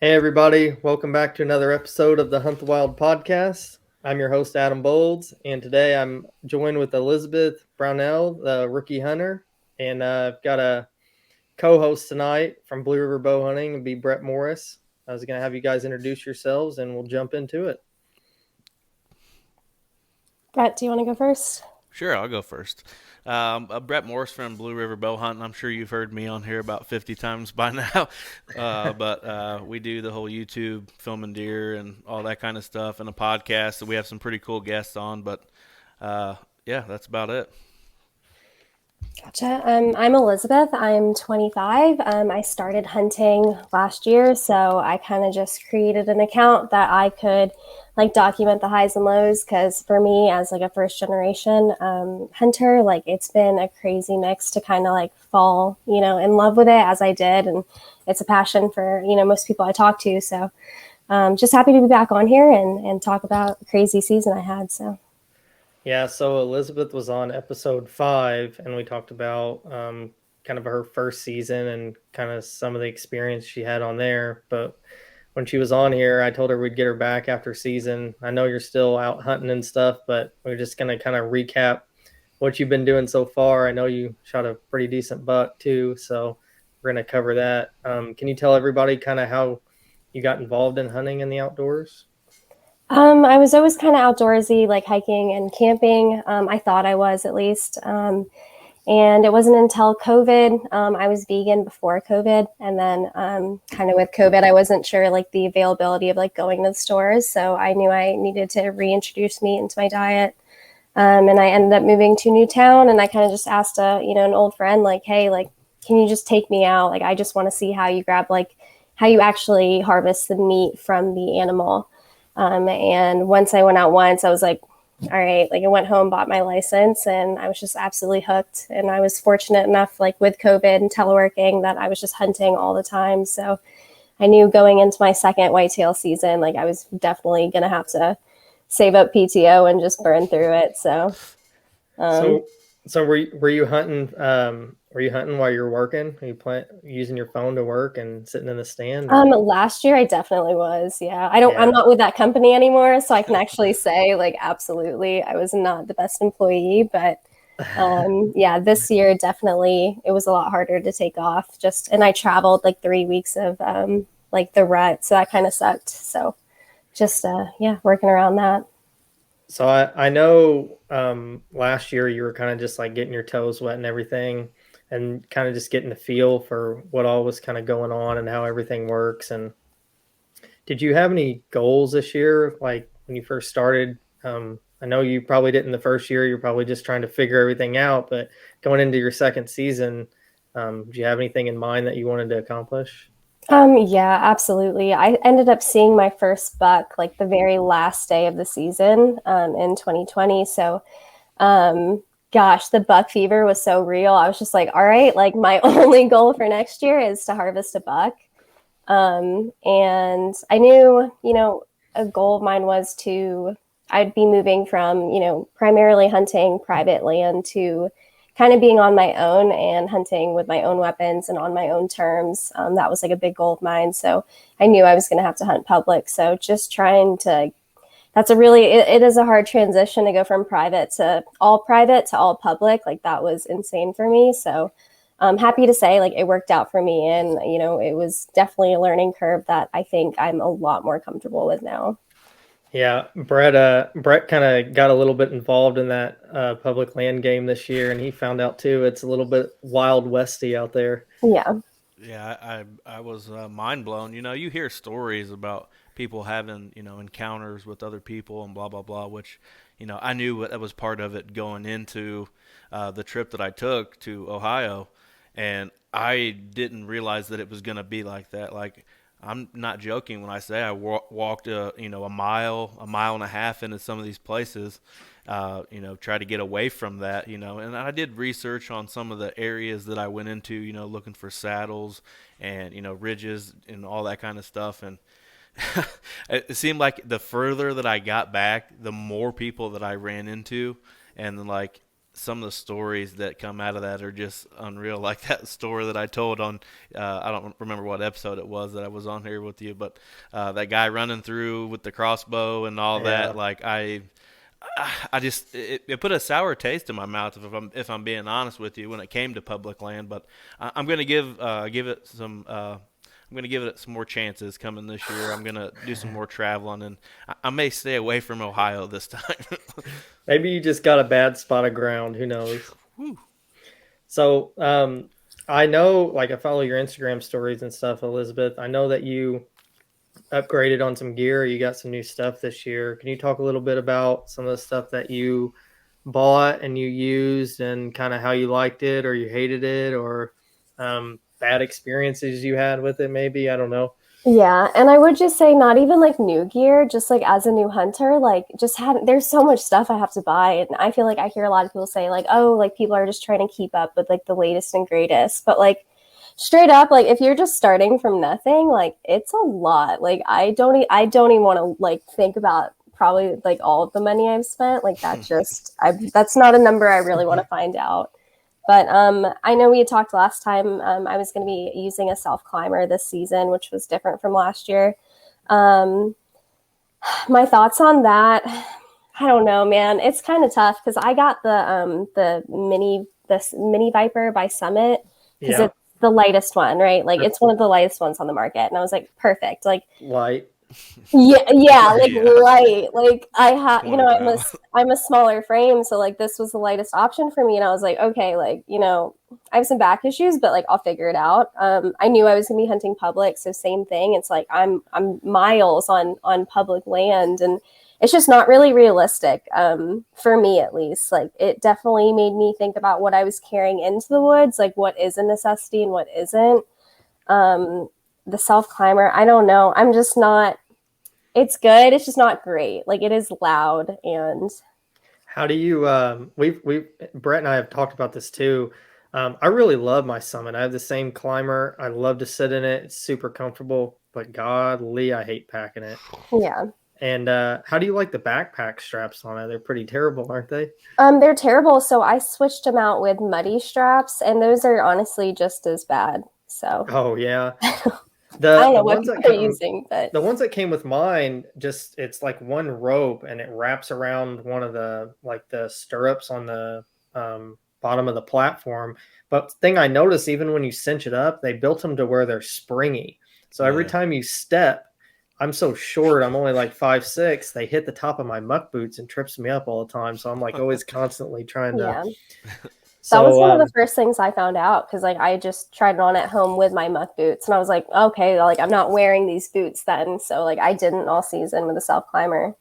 Hey, everybody. Welcome back to another episode of the Hunt the Wild podcast. I'm your host, Adam Bowlds, and today I'm joined with Elizabeth Brownell, the rookie hunter. And I've got a co host tonight from Blue River Bow Hunting. It'll be Brett Morris. I was going to have you guys introduce yourselves and we'll jump into it. Brett, do you want to go first? Sure, I'll go first. Brett Morris from Blue River Bow Hunting. I'm sure you've heard me on here about 50 times by now. But we do the whole YouTube filming deer and all that kind of stuff and a podcast. So we have some pretty cool guests on. But yeah, that's about it. Gotcha. I'm Elizabeth. I'm 25. I started hunting last year, so I kind of just created an account that I could document the highs and lows. Because for me, as a first generation hunter, it's been a crazy mix to kind of fall in love with it as I did, and it's a passion for most people I talk to. So just happy to be back on here and talk about the crazy season I had. So. Yeah, so Elizabeth was on episode 5, and we talked about kind of her first season and kind of some of the experience she had on there. But when she was on here, I told her we'd get her back after season. I know you're still out hunting and stuff, but we're just going to kind of recap what you've been doing so far. I know you shot a pretty decent buck too, so we're going to cover that. Can you tell everybody kind of how you got involved in hunting in the outdoors? I was always kind of outdoorsy, like hiking and camping. I thought I was at least. And it wasn't until COVID, I was vegan before COVID. And then kind of with COVID, I wasn't sure the availability of going to the stores. So I knew I needed to reintroduce meat into my diet. And I ended up moving to a new town, and I kind of just asked an old friend, hey, can you just take me out? I just want to see how you grab, how you actually harvest the meat from the animal. And once I went out once, I was like, all right, I went home, bought my license, and I was just absolutely hooked. And I was fortunate enough, with COVID and teleworking, that I was just hunting all the time. So I knew going into my second whitetail season, I was definitely going to have to save up PTO and just burn through it. So, So, so were you hunting? Were you hunting while you're working? Are you using your phone to work and sitting in the stand? Or? Last year I definitely was. Yeah. I'm Yeah, not with that company anymore. So I can actually say absolutely, I was not the best employee, but yeah, this year definitely it was a lot harder to take off and I traveled 3 weeks of the rut. So that kind of sucked. So just, yeah, working around that. so I know last year you were kind of just getting your toes wet and everything, and kind of just getting the feel for what all was kind of going on and how everything works. And did you have any goals this year, like when you first started? I know you probably didn't the first year. You're probably just trying to figure everything out. But going into your second season, do you have anything in mind that you wanted to accomplish? Yeah, absolutely. I ended up seeing my first buck the very last day of the season in 2020. So gosh, the buck fever was so real. I was just like, all right, my only goal for next year is to harvest a buck. And I knew, a goal of mine was I'd be moving from, primarily hunting private land to kind of being on my own and hunting with my own weapons and on my own terms. That was a big goal of mine. So I knew I was going to have to hunt public. So just trying to it is a hard transition to go from private to all public. That was insane for me. So I'm happy to say it worked out for me. And, it was definitely a learning curve that I think I'm a lot more comfortable with now. Yeah, Brett kind of got a little bit involved in that public land game this year, and he found out too it's a little bit wild westy out there. Yeah. Yeah, I was mind blown. You hear stories about people having encounters with other people and blah blah blah, which I knew that was part of it going into the trip that I took to Ohio, and I didn't realize that it was going to be like that. I'm not joking when I say I walked a mile and a half into some of these places, try to get away from that, and I did research on some of the areas that I went into, looking for saddles and, ridges and all that kind of stuff. And it seemed like the further that I got back, the more people that I ran into. And then some of the stories that come out of that are just unreal. Like that story that I told on, I don't remember what episode it was that I was on here with you, but that guy running through with the crossbow and all that. Yeah. Like I just it put a sour taste in my mouth if I'm being honest with you when it came to public land. But I'm gonna give it some. I'm going to give it some more chances coming this year. I'm going to do some more traveling, and I may stay away from Ohio this time. Maybe you just got a bad spot of ground. Who knows? So, I know, like, I follow your Instagram stories and stuff, Elizabeth. I know that you upgraded on some gear. You got some new stuff this year. Can you talk a little bit about some of the stuff that you bought and you used and kind of how you liked it or you hated it or bad experiences you had with it? Maybe, I don't know. Yeah, and I would just say not even like new gear, just like as a new hunter, like just had there's so much stuff I have to buy, and I feel like I hear a lot of people say like, "Oh, like people are just trying to keep up with like the latest and greatest." But like straight up, like if you're just starting from nothing, like it's a lot. Like I don't even want to like think about probably like all of the money I've spent. Like that's not a number I really want to find out. But I know we had talked last time. I was going to be using a self climber this season, which was different from last year. Um, my thoughts on that, I don't know, man. It's kind of tough because I got this mini Viper by Summit because Yeah. it's the lightest one, right? Like it's one of the lightest ones on the market, and I was like, perfect. Like Light. yeah, like Yeah. right. Like I have, Corner drop. I'm a smaller frame, so like this was the lightest option for me, and I was like, okay, like I have some back issues, but like I'll figure it out. I knew I was gonna be hunting public, so same thing. It's like I'm miles on public land, and it's just not really realistic for me at least. Like it definitely made me think about what I was carrying into the woods, like what is a necessity and what isn't. Um, the self climber, I don't know. I'm just not it's good. It's just not great. Like it is loud and How do you we've Brett and I have talked about this too. I really love my Summit. I have the same climber. I love to sit in it. It's super comfortable, but godly, I hate packing it. yeah. And how do you like the backpack straps on it? They're pretty terrible, aren't they? They're terrible. So I switched them out with muddy straps, and those are honestly just as bad. So Oh yeah. I don't know The what ones people that are come using, but the ones that came with mine, just it's like one rope and it wraps around one of the like the stirrups on the bottom of the platform. But the thing I noticed, even when you cinch it up, they built them to where they're springy. So every Yeah. time you step, I'm so short, I'm only like 5'6", they hit the top of my muck boots and trips me up all the time. So I'm like always constantly trying to. yeah. That was So one of the first things I found out because like I just tried it on at home with my muck boots, and I was like, okay, like I'm not wearing these boots then. So like I didn't all season with a self climber.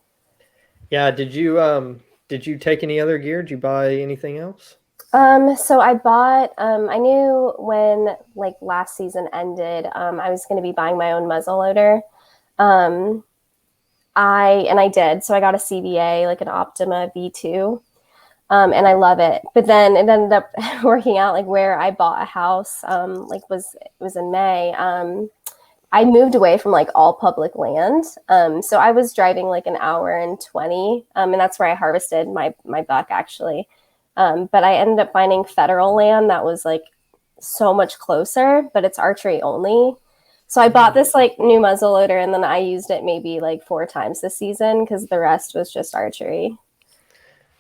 yeah, did you take any other gear? Did you buy anything else? So I bought, I knew when like last season ended, I was going to be buying my own muzzle loader. Um, I did. So I got a CBA, like an Optima V2. And I love it. But then it ended up working out like where I bought a house, it was in May. I moved away from like all public land. So I was driving like an hour and 20. And that's where I harvested my buck actually. But I ended up finding federal land that was like so much closer, but it's archery only. So I bought this like new muzzle loader, and then I used it maybe like 4 times this season because the rest was just archery.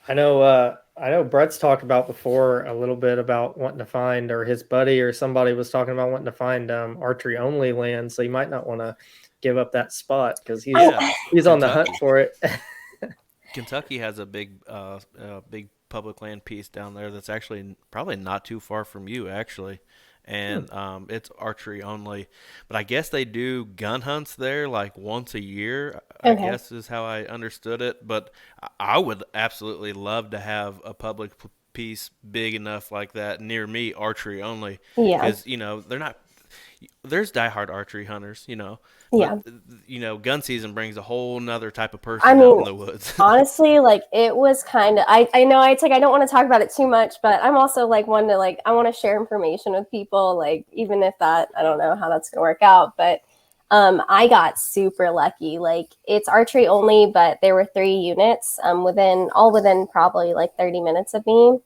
I know Brett's talked about before a little bit about wanting to find, or his buddy or somebody was talking about wanting to find archery only land. So you might not want to give up that spot because Yeah. he's on the hunt Kentucky. for it. Kentucky has a big public land piece down there that's actually probably not too far from you, actually, and it's archery only. But I guess they do gun hunts there like once a year. I Okay. guess is how I understood it. But I would absolutely love to have a public piece big enough like that near me, archery only, Yeah. because they're not. There's diehard archery hunters, Yeah. but gun season brings a whole nother type of I person out in mean, the woods. honestly, like it was kind of, I know it's like, I don't want to talk about it too much, but I'm also like one to like, I want to share information with people, like, even if that, I don't know how that's going to work out, but I got super lucky. Like it's archery only, but there were 3 units within probably like 30 minutes of me.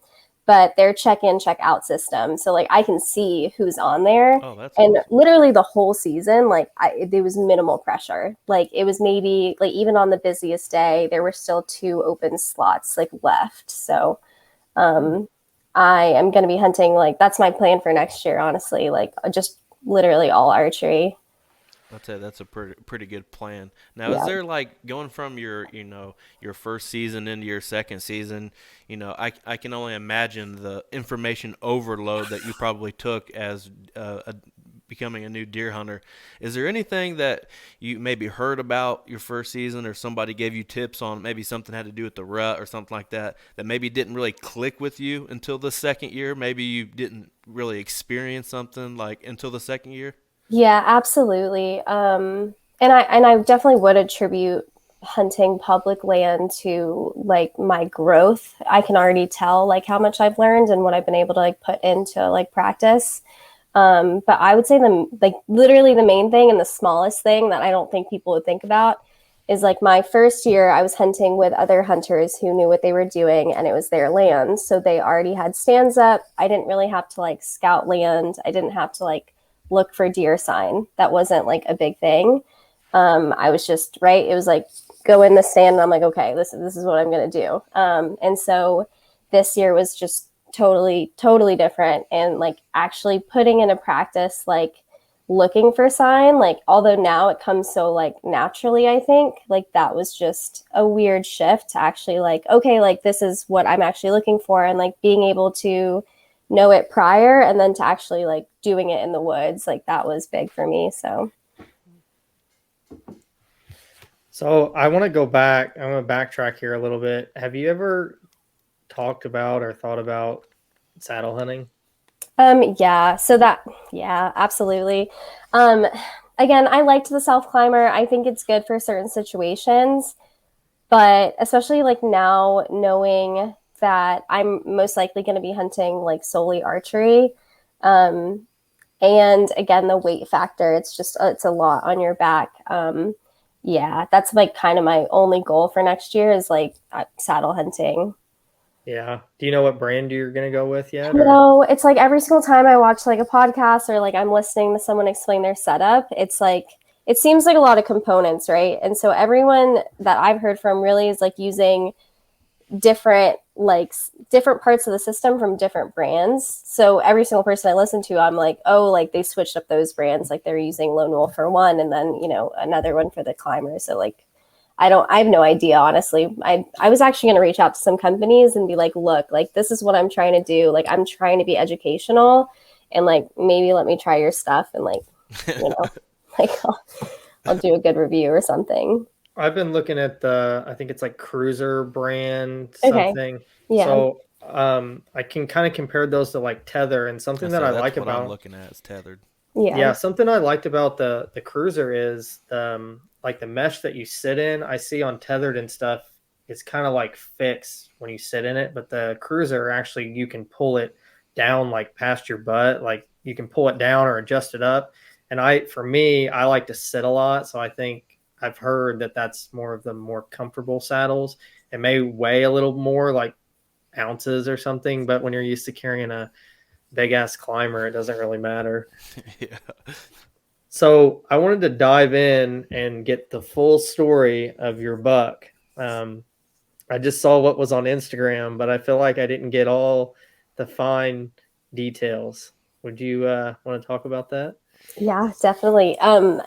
but they're check-in, check-out system. So like I can see who's on there. Oh, that's And awesome. literally the whole season, like there was minimal pressure. Like it was maybe like even on the busiest day, there were still 2 open slots like left. So um, I am going to be hunting. Like that's my plan for next year, honestly. Like just literally all archery. I'd say that's a pretty good plan. Now, is Yeah. there like going from your your first season into your second season? I can only imagine the information overload that you probably took as becoming a new deer hunter. Is there anything that you maybe heard about your first season, or somebody gave you tips on maybe something had to do with the rut or something like that that maybe didn't really click with you until the second year? Maybe you didn't really experience something like until the second year. Yeah, absolutely. And I definitely would attribute hunting public land to like my growth. I can already tell like how much I've learned and what I've been able to like put into like practice. But I would say the like literally the main thing and the smallest thing that I don't think people would think about is like my first year I was hunting with other hunters who knew what they were doing and it was their land. So they already had stands up. I didn't really have to like scout land. I didn't have to like look for deer sign. That wasn't like a big thing. I was just right. It was like go in the stand and I'm like, okay, this is what I'm gonna do. And so this year was just totally different and like actually putting into practice like looking for sign like although now it comes so like naturally I think like that was just a weird shift to actually like okay like this is what I'm actually looking for and like being able to know it prior and then to actually like doing it in the woods like that was big for me. So So I want to go back. I want to backtrack here a little bit. Have you ever talked about or thought about saddle hunting? yeah, so that yeah, absolutely. um Again, I liked the self climber. I think it's good for certain situations, but especially like now knowing that I'm most likely going to be hunting like solely archery. um and again the weight factor, it's just it's a lot on your back. Yeah, that's like kind of my only goal for next year is like saddle hunting. Yeah. Do you know what brand you're going to go with yet? Or No, it's like every single time I watch like a podcast or like I'm listening to someone explain their setup, it's like it seems like a lot of components, right? And so everyone that I've heard from really is like using different different parts of the system from different brands. So every single person I listen to, I'm like, oh, like they switched up those brands. Like they're using Lone Wolf for one, and then another one for the climber. So like I have no idea, honestly. I was actually going to reach out to some companies and be like, look, like this is what I'm trying to do. Like I'm trying to be educational, and like maybe let me try your stuff and like you know like I'll do a good review or something. I've been looking at I think it's like Cruiser brand Okay. something. Yeah. So I can kind of compare those to like Tether and I something that say I that's like what I'm about. looking at is tethered. Yeah. Yeah, something I liked about the Cruiser is like the mesh that you sit in. I see on Tethered and stuff, it's kind of like fixed when you sit in it, but the Cruiser actually you can pull it down like past your butt, like you can pull it down or adjust it up. And for me, I like to sit a lot, so I think I've heard that that's more of the more comfortable saddles. It may weigh a little more, like ounces or something, but when you're used to carrying a big ass climber, it doesn't really matter. Yeah. So I wanted to dive in and get the full story of your buck. Um, I just saw what was on Instagram, but I feel like I didn't get all the fine details. Would you want to talk about that? Yeah, definitely.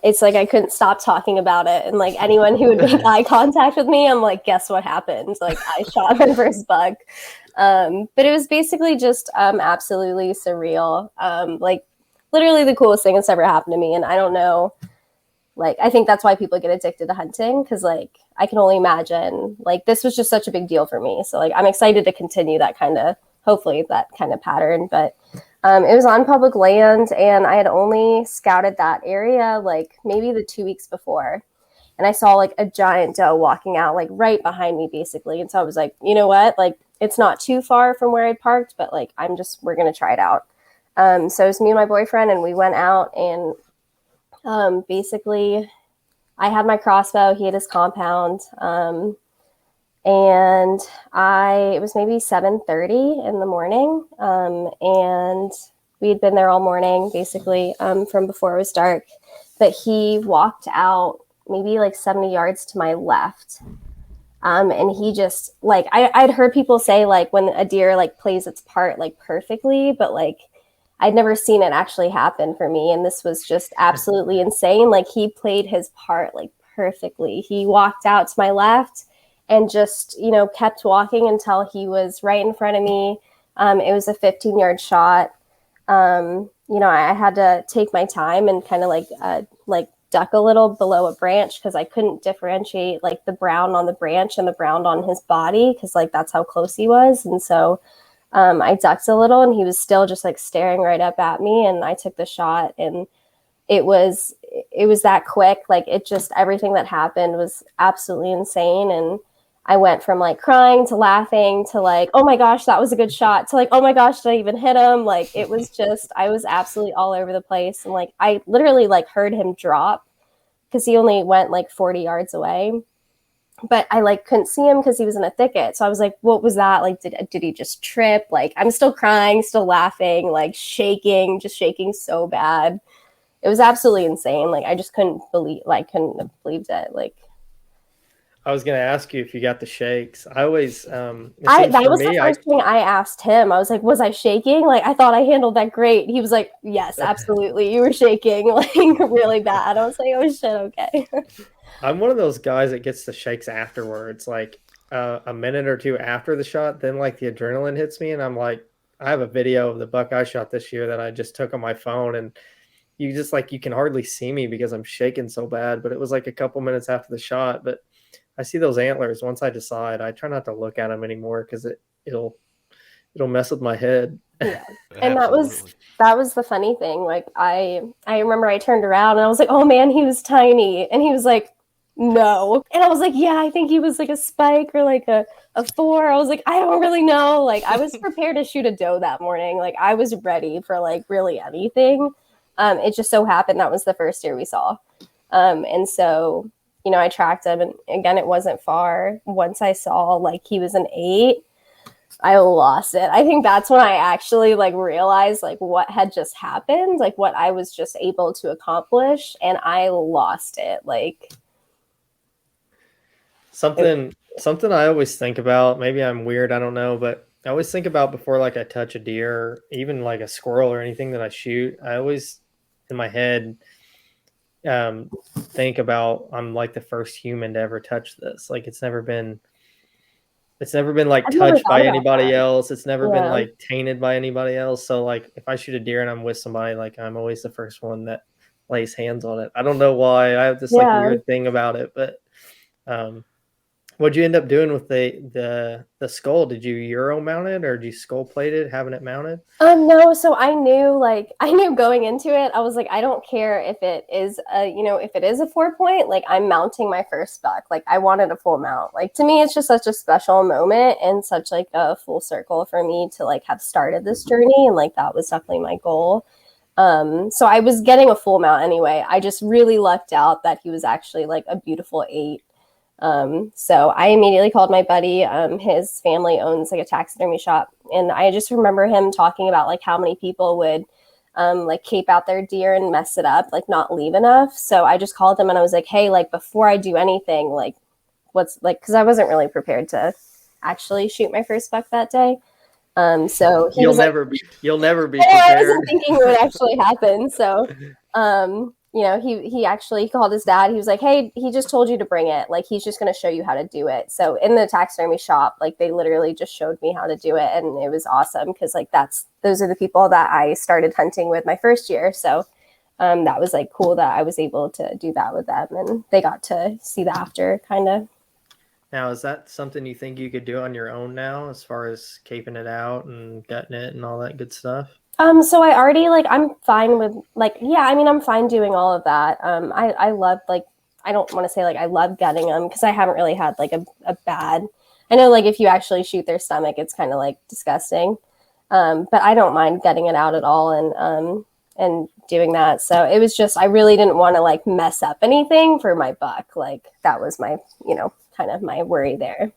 It's like I couldn't stop talking about it, and like anyone who would make eye contact with me, I'm like, guess what happened? Like I shot my first buck. But it was basically just absolutely surreal. Like literally the coolest thing that's ever happened to me, and I don't know. Like I think that's why people get addicted to hunting because like I can only imagine like this was just such a big deal for me. So like I'm excited to continue that kind of hopefully that kind of pattern, but it was on public land, and I had only scouted that area like maybe the 2 weeks before. And I saw like a giant doe walking out like right behind me, basically. And so I was like, you know what? Like, it's not too far from where I'd parked, but like, we're going to try it out. So it was me and my boyfriend, and we went out and basically I had my crossbow, he had his compound. and it was maybe 7:30 in the morning, and we had been there all morning, basically, from before it was dark. But he walked out maybe like 70 yards to my left. And he just like, I'd heard people say like when a deer like plays its part like perfectly, but like I'd never seen it actually happen for me. And this was just absolutely insane. Like he played his part like perfectly. He walked out to my left and just, kept walking until he was right in front of me. It was a 15-yard shot. I had to take my time and kind of like duck a little below a branch because I couldn't differentiate like the brown on the branch and the brown on his body because like that's how close he was. And so I ducked a little and he was still just like staring right up at me, and I took the shot, and it was that quick. Like it just, everything that happened was absolutely insane. And I went from like crying to laughing to like, oh my gosh, that was a good shot, to like, oh my gosh, did I even hit him? Like it was just, I was absolutely all over the place. And like, I literally like heard him drop because he only went like 40 yards away. But I like couldn't see him because he was in a thicket. So I was like, what was that? Like, did he just trip? Like, I'm still crying, still laughing, like shaking, just shaking so bad. It was absolutely insane. Like, I just couldn't have believed it. Like, I was going to ask you if you got the shakes. I always, that was the first thing I asked him. I was like, was I shaking? Like, I thought I handled that great. He was like, yes, absolutely. You were shaking like really bad. I was like, oh shit. Okay. I'm one of those guys that gets the shakes afterwards, like a minute or two after the shot. Then like the adrenaline hits me, and I'm like, I have a video of the buck I shot this year that I just took on my phone, and you just like, you can hardly see me because I'm shaking so bad. But it was like a couple minutes after the shot. But I see those antlers. Once I decide, I try not to look at them anymore because it'll mess with my head. Yeah. And that was the funny thing. Like I remember I turned around and I was like, oh man, he was tiny. And he was like, no. And I was like, yeah, I think he was like a spike or like a 4. I was like, I don't really know. Like I was prepared to shoot a doe that morning. Like I was ready for like really anything. It just so happened that was the first deer we saw. And so, I tracked him, and again, it wasn't far. Once I saw like he was an 8, I lost it. I think that's when I actually like realized like what had just happened, like what I was just able to accomplish, and I lost it. Like something I always think about, maybe I'm weird, I don't know, but I always think about before like I touch a deer, even like a squirrel or anything that I shoot, I always in my head think about I'm like the first human to ever touch this. Like it's never been like touched by anybody else. It's never been like tainted by anybody else. So like if I shoot a deer and I'm with somebody, like I'm always the first one that lays hands on it. I don't know why. I have this like weird thing about it, but what'd you end up doing with the skull? Did you Euro mount it, or did you skull plate it, having it mounted? No. So I knew going into it, I was like, I don't care if it is if it is a 4-point, like I'm mounting my first buck. Like I wanted a full mount. Like to me, it's just such a special moment and such like a full circle for me to like have started this journey. And like, that was definitely my goal. So I was getting a full mount anyway. I just really lucked out that he was actually like a beautiful 8. So I immediately called my buddy. His family owns like a taxidermy shop, and I just remember him talking about like how many people would like cape out their deer and mess it up, like not leave enough. So I just called him and I was like, hey, like before I do anything, like what's like, because I wasn't really prepared to actually shoot my first buck that day. So you'll never be prepared. I wasn't thinking it would actually happen. So he actually called his dad. He was like, hey, he just told you to bring it. Like, he's just going to show you how to do it. So in the taxidermy shop, like they literally just showed me how to do it. And it was awesome. Cause like, those are the people that I started hunting with my first year. So that was like cool that I was able to do that with them, and they got to see the after kind of. Now, is that something you think you could do on your own now, as far as caping it out and gutting it and all that good stuff? So I already like, I'm fine with like, yeah, I mean, I'm fine doing all of that. I love like, I don't want to say like I love gutting them because I haven't really had like a bad, I know like if you actually shoot their stomach, it's kind of like disgusting. But I don't mind gutting it out at all and doing that. So it was just, I really didn't want to like mess up anything for my buck. Like that was my, kind of my worry there.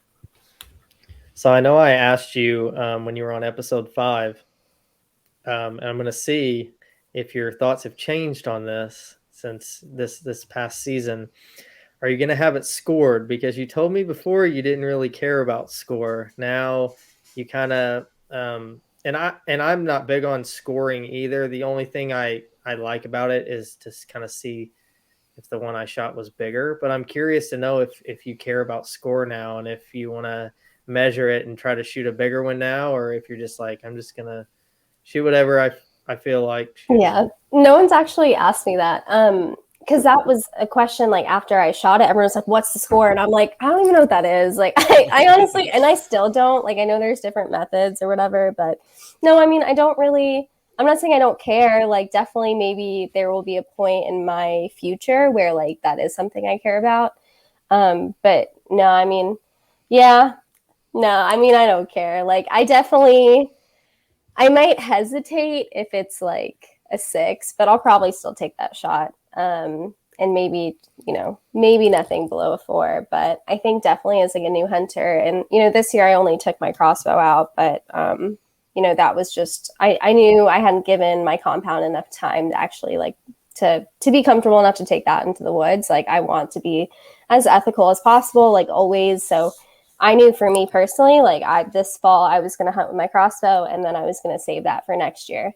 So I know I asked you when you were on episode 5, and I'm going to see if your thoughts have changed on this since this past season. Are you going to have it scored? Because you told me before you didn't really care about score. Now you kind of and I'm not big on scoring either. The only thing I like about it is to kind of see if the one I shot was bigger. But I'm curious to know if you care about score now and if you want to measure it and try to shoot a bigger one now, or if you're just like, I'm just gonna shoot whatever I feel like Yeah, shooting. no one's actually asked me that. Because that was a question like after I shot it, everyone's like, "What's the score?" And I'm like, "I don't even know what that is." Like, I honestly, and I still don't. Like, I know there's different methods or whatever, but no, I mean, I don't really. I'm not saying I don't care. Like, definitely, maybe there will be a point in my future where like that is something I care about. But no, I mean, yeah, no, I mean, I don't care. Like, I might hesitate if it's like a 6, but I'll probably still take that shot. And maybe, maybe nothing below a 4. But I think definitely as like a new hunter, and this year I only took my crossbow out, but that was just I knew I hadn't given my compound enough time to actually like to be comfortable enough to take that into the woods. Like I want to be as ethical as possible, like always. So I knew for me personally, like this fall I was going to hunt with my crossbow, and then I was going to save that for next year.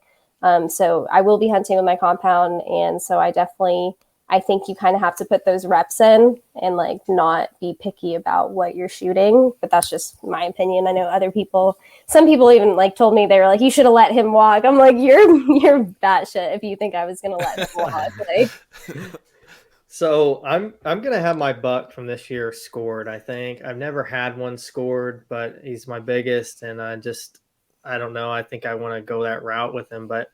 So I will be hunting with my compound, and so I think you kind of have to put those reps in and like not be picky about what you're shooting. But that's just my opinion. I know some people even like told me they were like, you should have let him walk. I'm like, you're batshit if you think I was going to let him walk. Like, So I'm gonna have my buck from this year scored. I think I've never had one scored, but he's my biggest, and I don't know. I think I want to go that route with him, but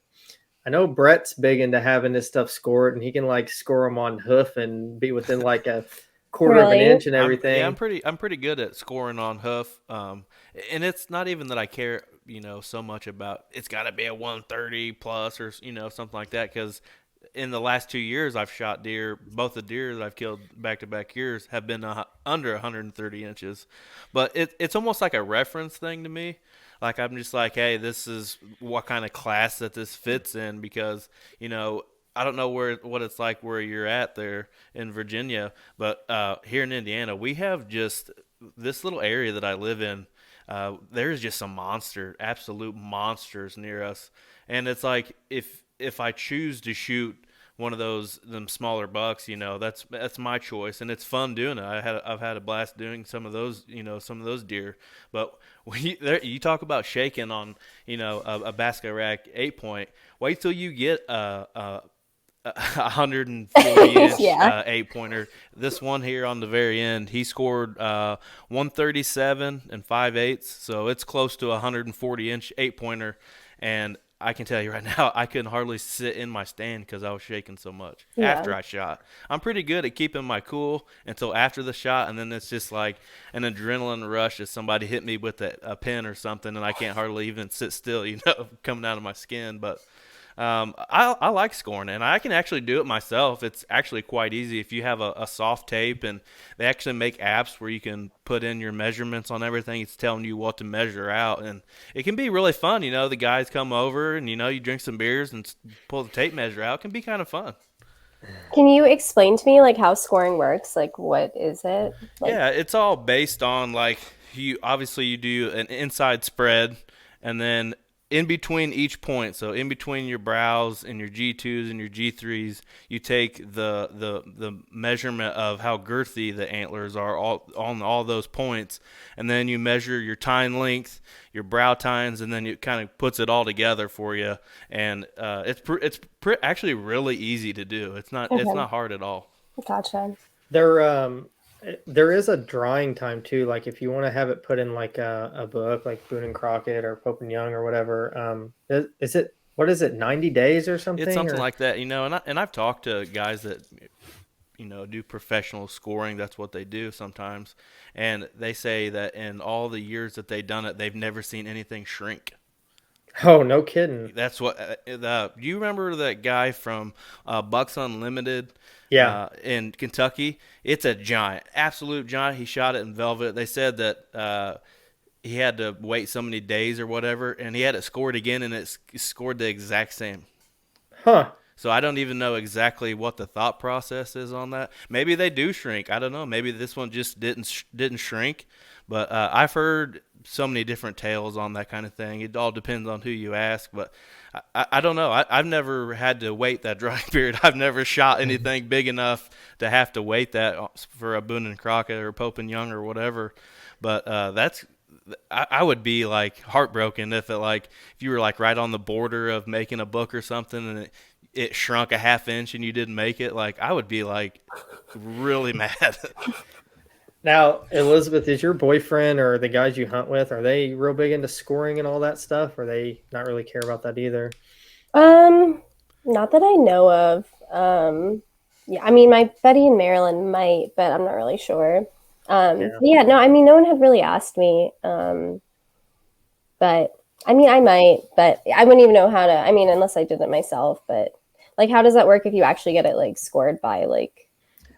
I know Brett's big into having this stuff scored, and he can like score them on hoof and be within like a quarter of an really? inch and I'm everything. pretty good at scoring on hoof. And it's not even that I care, so much about it's got to be a 130 plus or something like that. Because in the last 2 years, I've shot deer. Both the deer that I've killed back to back years have been under 130 inches. But it's almost like a reference thing to me. Like I'm just like, hey, this is what kind of class that this fits in because I don't know what it's like where you're at there in Virginia, but here in Indiana, we have just this little area that I live in. There's just some absolute monsters near us, and it's like if I choose to shoot one of them smaller bucks, that's my choice, and it's fun doing it. I've had a blast doing some of those, some of those deer. But when you talk about shaking on, a basket rack 8 point, wait till you get a 140-inch Yeah. 8 pointer. This one here on the very end, he scored 137 and 5/8, so it's close to a 140-inch 8 pointer. And I can tell you right now, I couldn't hardly sit in my stand because I was shaking so much Yeah. after I shot. I'm pretty good at keeping my cool until after the shot, and then it's just like an adrenaline rush as somebody hit me with a pin or something, and I can't hardly even sit still, coming out of my skin. But I like scoring, and I can actually do it myself. It's actually quite easy if you have a soft tape, and they actually make apps where you can put in your measurements on everything. It's telling you what to measure out, and it can be really fun. The guys come over, and you drink some beers and pull the tape measure out. It can be kind of fun. Can you explain to me like how scoring works? Like what is it? Like Yeah, it's all based on like you do an inside spread, and then in between each point, so in between your brows and your G2s and your G3s, you take the measurement of how girthy the antlers are all on all those points, and then you measure your tine length, your brow tines, and then it kind of puts it all together for you. And actually really easy to do. It's okay, not hard at all. gotcha. There there is a drying time too. Like if you want to have it put in like a book, like Boone and Crockett or Pope and Young or whatever. Is it what is it, 90 days or It's something? something Or like that, and I've talked to guys that do professional scoring. That's what they do sometimes, and they say that in all the years that they've done it, they've never seen anything shrink. oh, no kidding. That's what. You remember that guy from Bucks Unlimited Yeah. in Kentucky? It's a giant, absolute giant. He shot it in velvet. They said that he had to wait so many days or whatever, and he had it scored again, and it scored the exact same. Huh. So I don't even know exactly what the thought process is on that. Maybe they do shrink. I don't know. Maybe this one just didn't shrink. But I've heard so many different tales on that kind of thing. It all depends on who you ask. But I don't know. I've never had to wait that drying period. I've never shot anything big enough to have to wait that for a Boone and Crockett or Pope and Young or whatever. But that's I would be like heartbroken if if you were like right on the border of making a book or something and it shrunk a half inch and you didn't make it. Like I would be like really mad. Now, Elizabeth, is your boyfriend or the guys you hunt with, are they real big into scoring and all that stuff? Or they not really care about that either? Um, Not that I know of. Yeah, I mean, my buddy in Maryland might, but I'm not really sure. Yeah. Yeah, no, I mean, no one had really asked me. But I mean, I might, but I wouldn't even know how to. I mean, unless I did it myself. But like, how does that work if you actually get it like scored by like?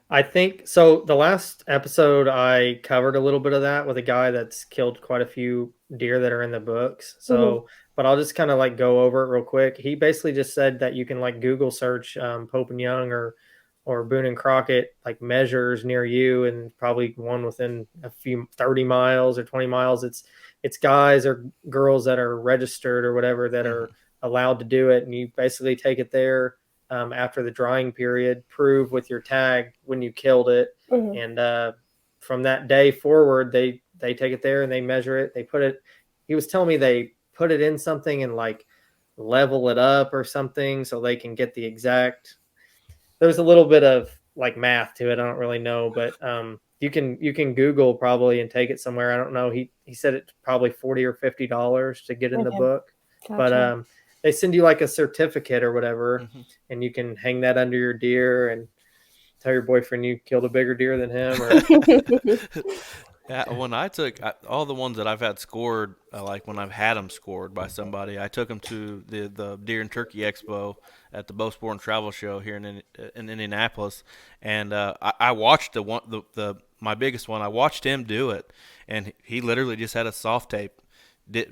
I think so. The last episode, I covered a little bit of that with a guy that's killed quite a few deer that are in the books. Mhm. So, but I'll just kind of like go over it real quick. He basically just said that you can like Google search Pope and Young or Boone and Crockett like measures near you, and probably one within a few 30 miles or 20 miles. It's guys or girls that are registered or whatever that Mm-hmm. are allowed to do it, and you basically take it there after the drying period, prove with your tag when you killed it, Mhm. and from that day forward, they take it there and they measure it. They put it. He was telling me they put it in something and like level it up or something so they can get the exact. There's a little bit of like math to it. I don't really know, but you can Google probably and take it somewhere. I don't know. He said it's probably $40 or $50 to get in the Okay, book, but gotcha. they send you like a certificate or whatever, Mm-hmm. and you can hang that under your deer and tell your boyfriend you killed a bigger deer than him. Or Yeah, when all the ones that I've had scored, like when I've had them scored by somebody, I took them to the Deer and Turkey Expo at the Bow Sport and Travel Show here in Indianapolis, and I watched the my biggest one. I watched him do it, and he literally just had a soft tape.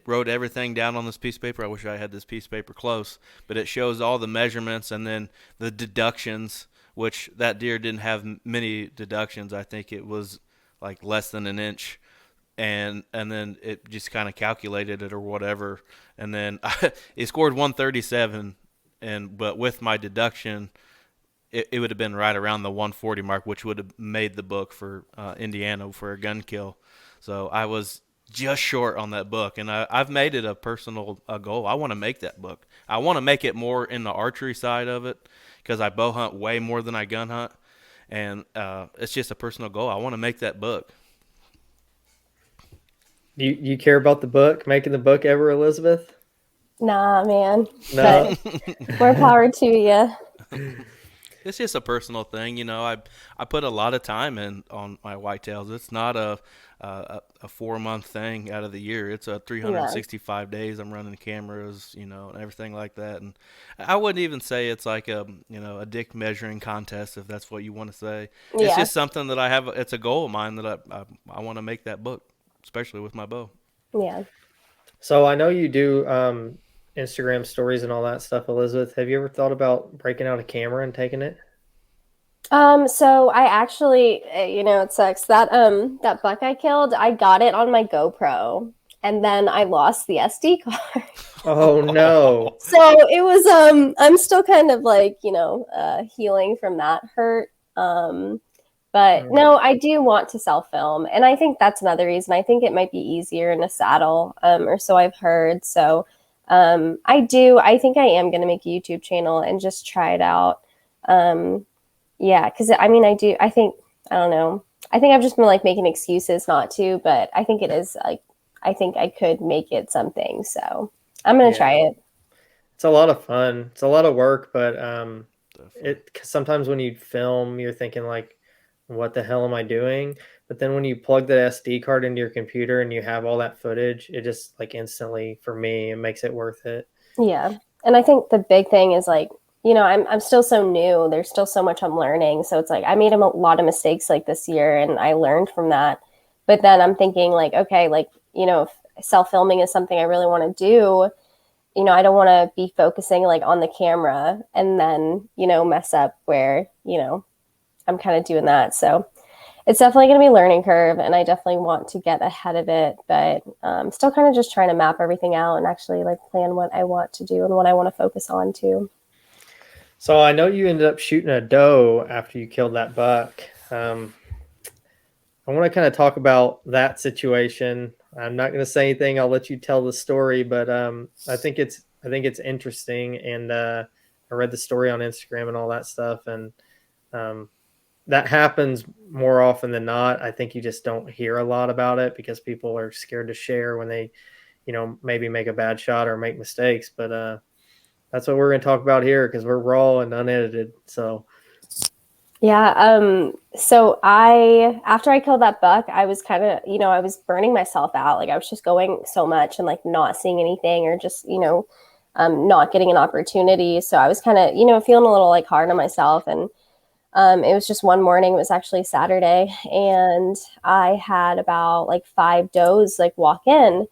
Wrote everything down on this piece of paper. I wish I had this piece of paper close, but it shows all the measurements and then the deductions, which that deer didn't have many deductions. I think it was like less than an inch, and then it just kind of calculated it or whatever, and then it scored 137, and but with my deduction, it would have been right around the 140 mark, which would have made the book for Indiana for a gun kill. So I was just short on that book, and I've made it a personal goal. I want to make that book. I want to make it more in the archery side of it because I bow hunt way more than I gun hunt, and it's just a personal goal. I want to make that book. you care about the book, making the book ever, Elizabeth? Nah, man. But No. more power to you. It's just a personal thing, you know. I put a lot of time in on my whitetails. It's not a 4 month thing out of the year. It's a Yeah. 365 days. I'm running cameras, you know, and everything like that. And I wouldn't even say it's like a dick measuring contest if that's what you want to say. It's Yeah. just something that I have. It's a goal of mine that I want to make that book, especially with my bow. Yeah. So I know you do Instagram stories and all that stuff, Elizabeth. Have you ever thought about breaking out a camera and taking it? So I actually, it sucks that buck I killed. I got it on my GoPro, and then I lost the SD card. Oh no. So it was I'm still kind of like, healing from that hurt. But no, I do want to self film, and I think that's another reason. I think it might be easier in a saddle, or so I've heard. So I think I am going to make a YouTube channel and just try it out. Yeah, because I mean, I don't know. I think I've just been like making excuses not to, but I think it is like, I think I could make it something. So I'm going to Yeah. try it. It's a lot of fun. It's a lot of work, but Definitely. 'cause sometimes when you film, you're thinking like, what the hell am I doing? But then when you plug the SD card into your computer and you have all that footage, it just like instantly, for me, it makes it worth it. Yeah. And I think the big thing is like, I'm still so new. There's still so much I'm learning. So it's like I made a lot of mistakes like this year and I learned from that. But then I'm thinking like, okay, like, self-filming is something I really want to do, I don't want to be focusing like on the camera and then, mess up where, I'm kind of doing that. So it's definitely going to be a learning curve, and I definitely want to get ahead of it, but still kind of just trying to map everything out and actually like plan what I want to do and what I want to focus on too. So I know you ended up shooting a doe after you killed that buck. I want to kind of talk about that situation. I'm not going to say anything. I'll let you tell the story, but I think it's interesting, and I read the story on Instagram and all that stuff, and that happens more often than not. I think you just don't hear a lot about it because people are scared to share when they, maybe make a bad shot or make mistakes. But that's what we're going to talk about here because we're raw and unedited. So. Yeah. So after I killed that buck, I was kind of, I was burning myself out. Like I was just going so much and like not seeing anything or just, not getting an opportunity. So I was kind of, feeling a little like hard on myself. And it was just one morning, it was actually Saturday, and I had about like 5 does like walk in.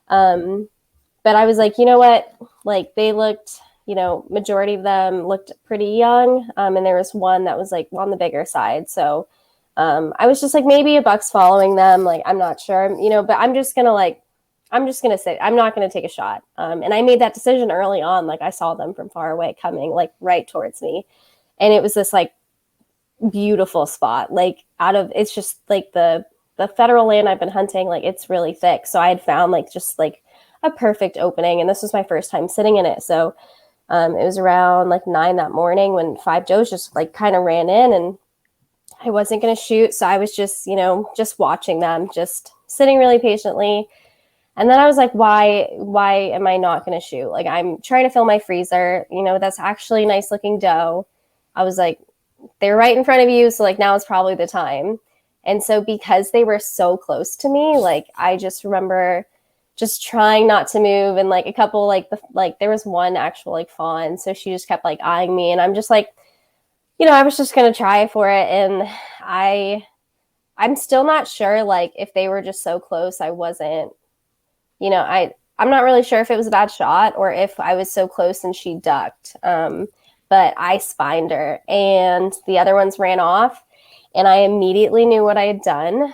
But I was like, you know what? Like they looked, majority of them looked pretty young. And there was one that was like on the bigger side. So I was just like, maybe a buck's following them. Like, I'm not sure, but I'm just going to say, I'm not going to take a shot. And I made that decision early on. Like I saw them from far away coming like right towards me. And it was this like beautiful spot, like it's just like the federal land I've been hunting, like it's really thick. So I had found like just like a perfect opening, and this was my first time sitting in it. So it was around like 9 that morning when 5 does just like kind of ran in, and I wasn't going to shoot. So I was just, just watching them, just sitting really patiently. And then I was like, why am I not going to shoot? Like I'm trying to fill my freezer, that's actually a nice looking doe. I was like, they're right in front of you. So like now is probably the time. And so because they were so close to me, like I just remember just trying not to move, and like a couple like there was one actual like fawn, so she just kept like eyeing me, and I'm just like, I was just gonna try for it. And I'm still not sure like if they were just so close I wasn't, I'm not really sure if it was a bad shot or if I was so close and she ducked. But I spined her and the other ones ran off, and I immediately knew what I had done.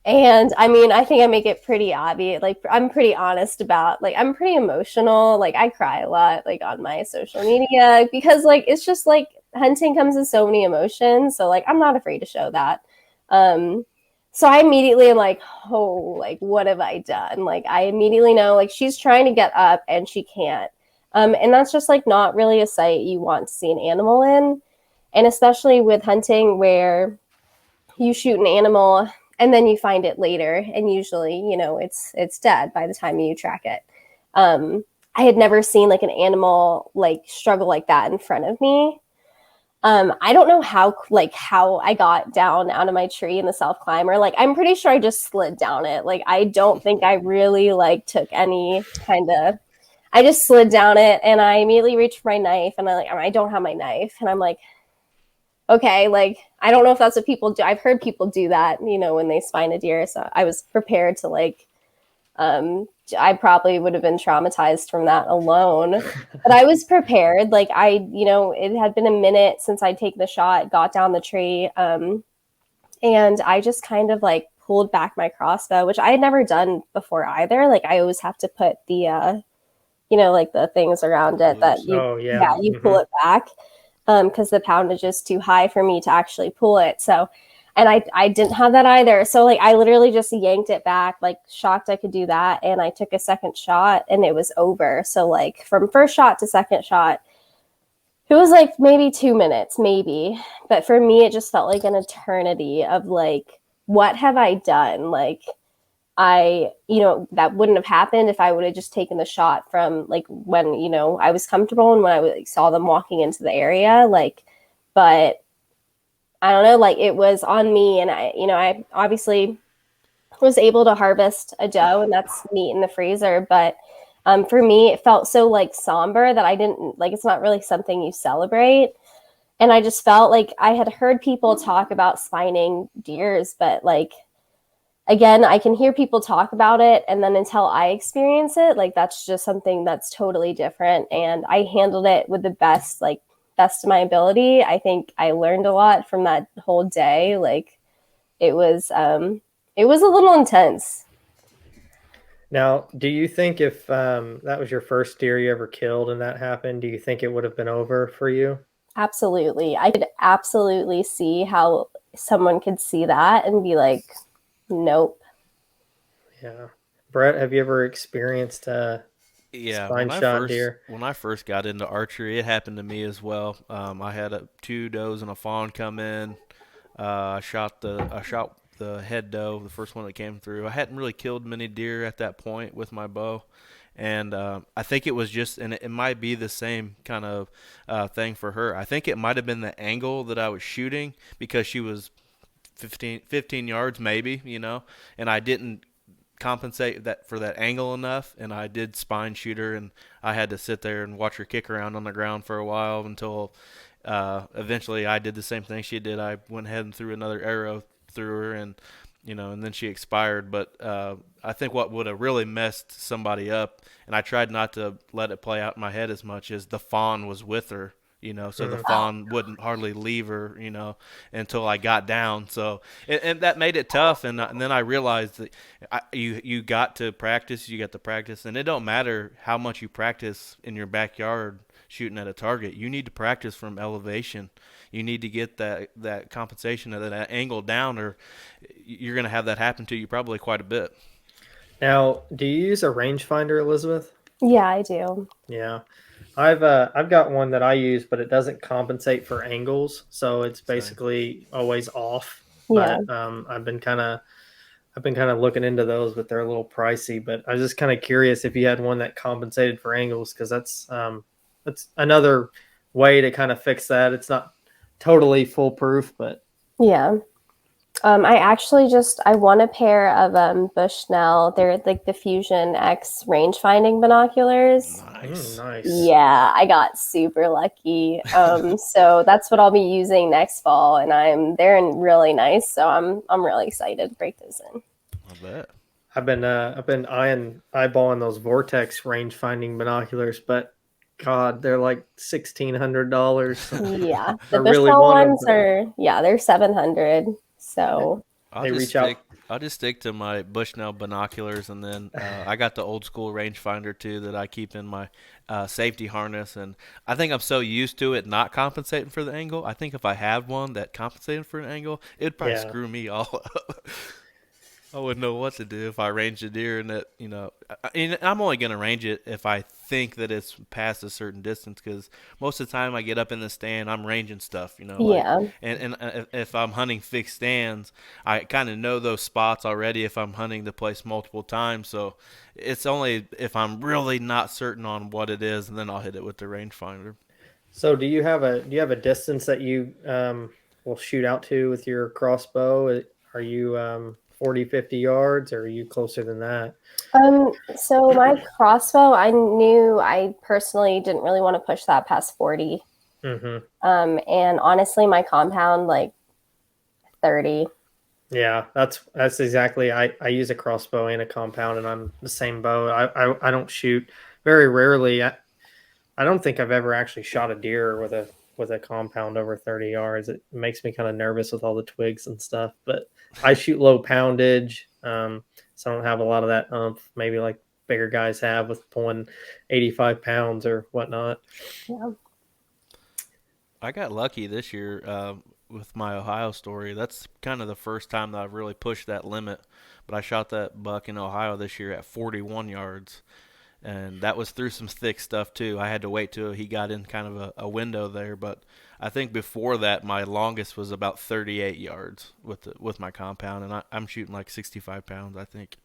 And I mean, I think I make it pretty obvious. Like I'm pretty honest about, like, I'm pretty emotional. Like I cry a lot, like on my social media, because like, it's just like hunting comes with so many emotions. So like, I'm not afraid to show that. So I immediately am like, oh, like, what have I done? Like, I immediately know like she's trying to get up and she can't. And that's just like not really a sight you want to see an animal in. And especially with hunting where you shoot an animal and then you find it later, and usually, it's dead by the time you track it. I had never seen like an animal like struggle like that in front of me. I don't know how I got down out of my tree in the self climber. Like, I'm pretty sure I just slid down it. Like, I don't think I really like took any kind of, I just slid down it, and I immediately reached for my knife, and I don't have my knife. And I'm like, okay, like, I don't know if that's what people do. I've heard people do that, when they spine a deer. So I was prepared to like, I probably would have been traumatized from that alone, but I was prepared. Like it had been a minute since I'd taken the shot, got down the tree. And I just kind of like pulled back my crossbow, which I had never done before either. Like I always have to put the, like the things around it that you pull it back. Because the poundage is too high for me to actually pull it. So, and I didn't have that either. So like, I literally just yanked it back, like shocked I could do that. And I took a second shot and it was over. So like from first shot to second shot, it was like maybe 2 minutes, maybe. But for me, it just felt like an eternity of like, what have I done? Like, that wouldn't have happened if I would have just taken the shot from like when, I was comfortable and when I like, saw them walking into the area, like, but I don't know, like it was on me. And I obviously was able to harvest a doe, and that's meat in the freezer. But for me, it felt so like somber that I didn't like, it's not really something you celebrate. And I just felt like I had heard people talk about spining deers, but like, again, I can hear people talk about it, and then until I experience it, like that's just something that's totally different. And I handled it with the best of my ability. I think I learned a lot from that whole day. Like it was it was a little intense. Now, do you think if that was your first deer you ever killed and that happened, do you think it would have been over for you? Absolutely. I could absolutely see how someone could see that and be like, nope. Yeah. Brett, have you ever experienced a Yeah, spine shot deer? when I first got into archery, it happened to me as well. I had two does and a fawn come in. I shot the head doe, the first one that came through. I hadn't really killed many deer at that point with my bow, and I think it was just, and it might be the same kind of thing for her. I think it might have been the angle that I was shooting because she was 15 yards maybe, and I didn't compensate that for that angle enough, and I did spine shoot her, and I had to sit there and watch her kick around on the ground for a while until eventually I did the same thing she did. I went ahead and threw another arrow through her, and and then she expired. But I think what would have really messed somebody up, and I tried not to let it play out in my head as much, as the fawn was with her. So the Mm. fawn wouldn't hardly leave her, until I got down. So, and that made it tough. And then I realized that you got to practice, and it don't matter how much you practice in your backyard shooting at a target. You need to practice from elevation. You need to get that compensation of that angle down, or you're going to have that happen to you probably quite a bit. Now, do you use a rangefinder, Elizabeth? Yeah, I do. Yeah. I've got one that I use, but it doesn't compensate for angles, so it's Same. basically always off. Yeah. But I've been kind of looking into those, but they're a little pricey. But I was just kind of curious if you had one that compensated for angles, because that's another way to kind of fix that. It's not totally foolproof, but Yeah. I actually just I won a pair of Bushnell. They're like the Fusion X range finding binoculars. Nice. nice. Yeah, I got super lucky. So that's what I'll be using next fall, and they're really nice. So I'm really excited to break those in. I bet. I've been eyeballing those Vortex range finding binoculars, but God, they're like $1,600. Yeah, I the really Bushnell want them, ones but are they're 700. So I'll they just reach out. stick. I'll just stick to my Bushnell binoculars, and then I got the old school rangefinder too that I keep in my safety harness. And I think I'm so used to it not compensating for the angle. I think if I had one that compensated for an angle, it'd probably Yeah. screw me all up. I wouldn't know what to do if I ranged a deer, and and I'm only gonna range it if I think that it's past a certain distance. Because most of the time I get up in the stand, I'm ranging stuff, like, yeah, and if I'm hunting fixed stands, I kind of know those spots already if I'm hunting the place multiple times. So it's only if I'm really not certain on what it is, and then I'll hit it with the rangefinder. So do you have a distance that you will shoot out to with your crossbow? Are you 40, 50 yards, or are you closer than that? so my crossbow, I knew I personally didn't really want to push that past 40. Mm-hmm. And honestly, my compound like 30. Yeah, that's exactly. I use a crossbow and a compound, and I'm the same bow. I don't shoot very rarely. I don't think I've ever actually shot a deer with a compound over 30 yards. It makes me kind of nervous with all the twigs and stuff. But I shoot low poundage, so I don't have a lot of that umph. Maybe like bigger guys have with pulling 85 pounds or whatnot. Yeah. I got lucky this year with my Ohio story. That's kind of the first time that I've really pushed that limit. But I shot that buck in Ohio this year at 41 yards, and that was through some thick stuff too. I had to wait till he got in kind of a window there, but I think before that my longest was about 38 yards with my compound, and I'm shooting like 65 pounds, I think.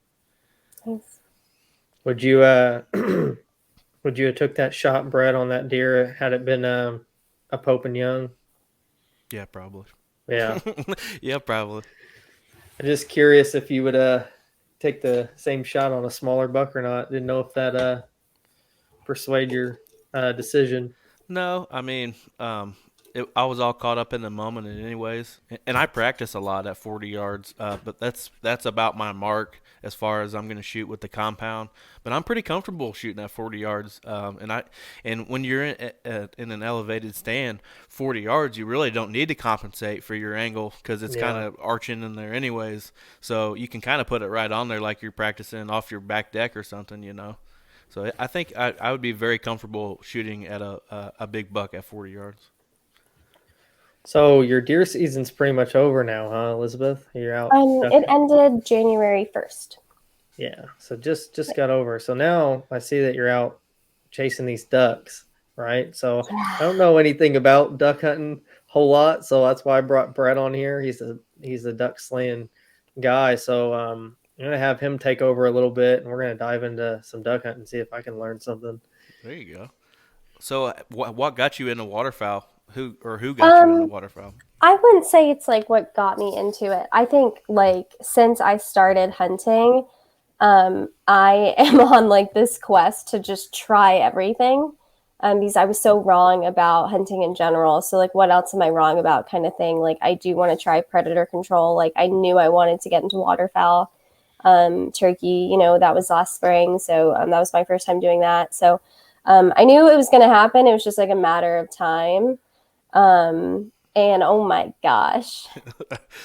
Nice. Would you would you have took that shot, Brett, on that deer had it been a Pope and Young? Yeah, probably. Yeah. Yeah, probably. I'm just curious if you would take the same shot on a smaller buck or not. Didn't know if that persuade your decision. No, I mean, I was all caught up in the moment, and anyways, and I practice a lot at 40 yards, but that's about my mark as far as I'm going to shoot with the compound. But I'm pretty comfortable shooting at 40 yards, and when you're in an elevated stand, 40 yards, you really don't need to compensate for your angle because it's kind Yeah. of arching in there anyways. So you can kind of put it right on there like you're practicing off your back deck or something, you know. So I think I would be very comfortable shooting at a big buck at 40 yards. So your deer season's pretty much over now, huh, Elizabeth? You're out duck It hunting. ended January 1st. Yeah. So just got over. So now I see that you're out chasing these ducks, right? So I Yeah. don't know anything about duck hunting a whole lot, so that's why I brought Brett on here. He's a duck slaying guy. So I'm gonna have him take over a little bit, and we're gonna dive into some duck hunting and see if I can learn something. There you go. So what got you into waterfowl? Who got you into Um, waterfowl? I wouldn't say it's like what got me into it. I think like since I started hunting, I am on like this quest to just try everything. Because I was so wrong about hunting in general. So like what else am I wrong about kind of thing. Like I do want to try predator control. Like I knew I wanted to get into waterfowl. Turkey, that was last spring. So that was my first time doing that. So I knew it was going to happen. It was just like a matter of time. And oh my gosh,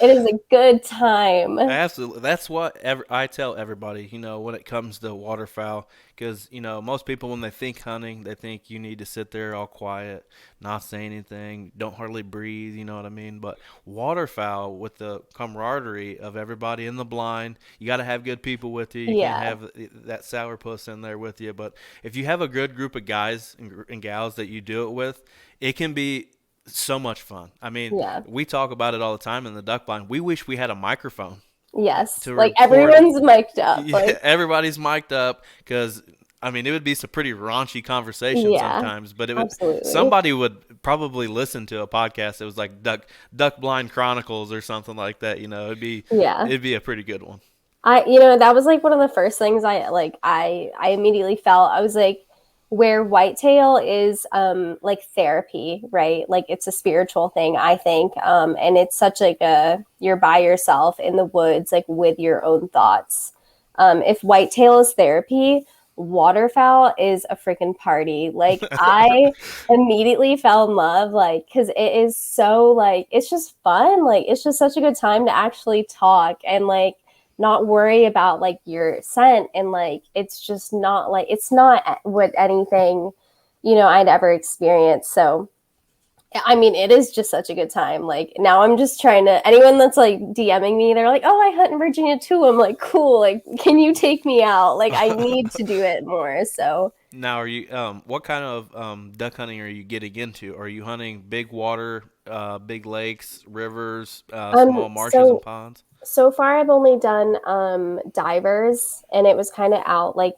it is a good time. Absolutely. That's what I tell everybody, when it comes to waterfowl. Because, most people, when they think hunting, they think you need to sit there all quiet, not say anything, don't hardly breathe, you know what I mean? But waterfowl, with the camaraderie of everybody in the blind, you got to have good people with you. You can't Yeah, have that sourpuss in there with you. But if you have a good group of guys and gals that you do it with, it can be so much fun. I mean, yeah, we talk about it all the time in the duck blind. We wish we had a microphone yes. to Like record. everyone's mic'd up. Yeah, Like, everybody's mic'd up because I mean it would be some pretty raunchy conversation yeah, sometimes, but absolutely. somebody would probably listen to a podcast that was like Duck Blind Chronicles or something like that. Yeah. It'd be a pretty good one. That was like one of the first things I immediately felt. I was like, where whitetail is like therapy, right? Like it's a spiritual thing, I think. And it's such like you're by yourself in the woods, like with your own thoughts. If whitetail is therapy, waterfowl is a freaking party. Like I immediately fell in love, like, because it is so like it's just fun. Like it's just such a good time to actually talk and like not worry about like your scent, and like it's just not like it's not what anything I'd ever experienced. So I mean, it is just such a good time. Like now I'm just trying to anyone that's like DMing me, they're like, oh, I hunt in Virginia too. I'm like, cool, like can you take me out? Like I need to do it more. So Now, are you what kind of duck hunting are you getting into? Are you hunting big water, big lakes, rivers, small marshes and so ponds? so far I've only done divers, and it was kind of like